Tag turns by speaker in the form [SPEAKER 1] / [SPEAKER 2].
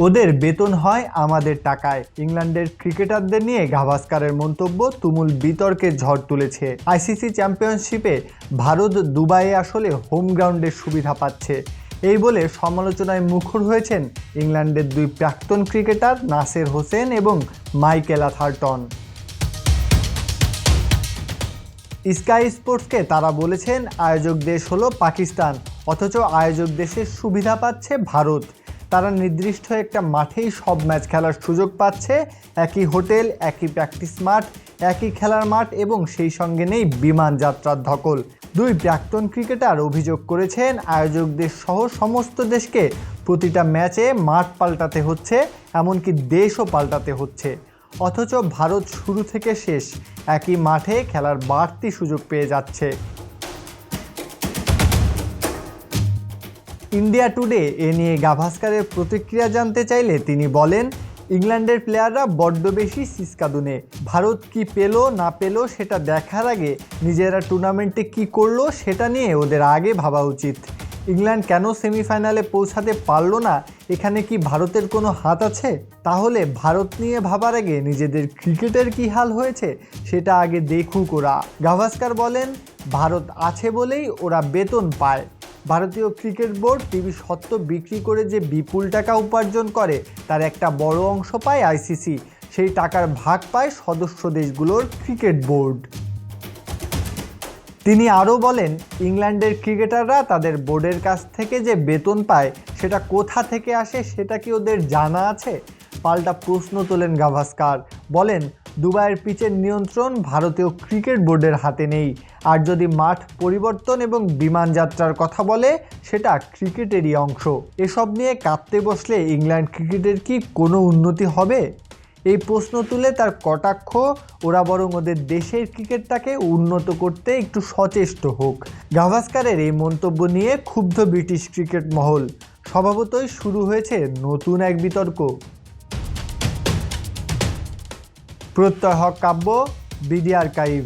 [SPEAKER 1] ওদের বেতন হয় আমাদের টাকায়। ইংল্যান্ডের ক্রিকেটারদের নিয়ে গাভাস্কারের মন্তব্য তুমুল বিতর্কের ঝড় তুলেছে। আইসিসি চ্যাম্পিয়নশিপে ভারত দুবাইয়ে আসলে হোম গ্রাউন্ডের সুবিধা পাচ্ছে, এই বলে সমালোচনায় মুখর হয়েছেন ইংল্যান্ডের দুই প্রাক্তন ক্রিকেটার নাসের হোসেন এবং মাইকেল আথারটন। স্কাই স্পোর্টসকে তারা বলেছেন, আয়োজক দেশ হলো পাকিস্তান, অথচ আয়োজক দেশের সুবিধা পাচ্ছে ভারত। তারা নির্দিষ্ট একটা মাঠেই সব ম্যাচ খেলার সুযোগ পাচ্ছে, একই হোটেল, একই প্র্যাকটিস মাঠ, একই খেলার মাঠ এবং সেই সঙ্গে নেই বিমান যাত্রার ধকল। দুই প্রাক্তন ক্রিকেটার অভিযোগ করেছেন, আয়োজক দেশ সহ সমস্ত দেশকে প্রতিটা ম্যাচে মাঠ পাল্টাতে হচ্ছে, এমনকি দেশও পাল্টাতে হচ্ছে। অথচ ভারত শুরু থেকে শেষ একই মাঠে খেলার বাড়তি সুযোগ পেয়ে যাচ্ছে। ইন্ডিয়া টুডে এ নিয়ে গাভাস্কারের প্রতিক্রিয়া জানতে চাইলে তিনি বলেন, ইংল্যান্ডের প্লেয়াররা বড্ড বেশি সিসকাদুনে। ভারত কি পেল না পেল সেটা দেখার আগে নিজেরা টুর্নামেন্টে কি করলো সেটা নিয়ে ওদের আগে ভাবা উচিত। ইংল্যান্ড কেন সেমিফাইনালে পৌঁছাতে পারলো না, এখানে কি ভারতের কোনো হাত আছে? তাহলে ভারত নিয়ে ভাবার আগে নিজেদের ক্রিকেটের কি হাল হয়েছে সেটা আগে দেখুক ওরা। গাভাস্কার বলেন, ভারত আছে বলেই ওরা বেতন পায়। ভারতীয় ক্রিকেট বোর্ড টিভি স্বত্ব বিক্রি করে যে বিপুল টাকা উপার্জন করে তার একটা বড় অংশ পায় আইসিসি, সেই টাকার ভাগ পায় সদস্য দেশগুলোর ক্রিকেট বোর্ড। তিনি আরও বলেন, ইংল্যান্ডের ক্রিকেটাররা তাদের বোর্ডের কাছ থেকে যে বেতন পায় সেটা কোথা থেকে আসে সেটা কি ওদের জানা আছে? পাল্টা প্রশ্ন তোলেন গাভাস্কার, বলেন, দুবাইয়ের পিচের নিয়ন্ত্রণ ভারতীয় ক্রিকেট বোর্ডের হাতে নেই, আর যদি মাঠ পরিবর্তন এবং বিমান যাত্রার কথা বলে সেটা ক্রিকেটেরই অংশ। এসব নিয়ে কাঁদতে বসলে ইংল্যান্ড ক্রিকেটের কি কোনো উন্নতি হবে? এই প্রশ্ন তুলে তার কটাক্ষ, ওরা বরং ওদের দেশের ক্রিকেটটাকে উন্নত করতে একটু সচেষ্ট হোক। গাভাস্কারের এই মন্তব্য নিয়ে ক্ষুব্ধ ব্রিটিশ ক্রিকেট মহল। স্বভাবতই শুরু হয়েছে নতুন এক বিতর্ক। প্রত্যয় হক কাব্য, বিডি আর্কাইভ।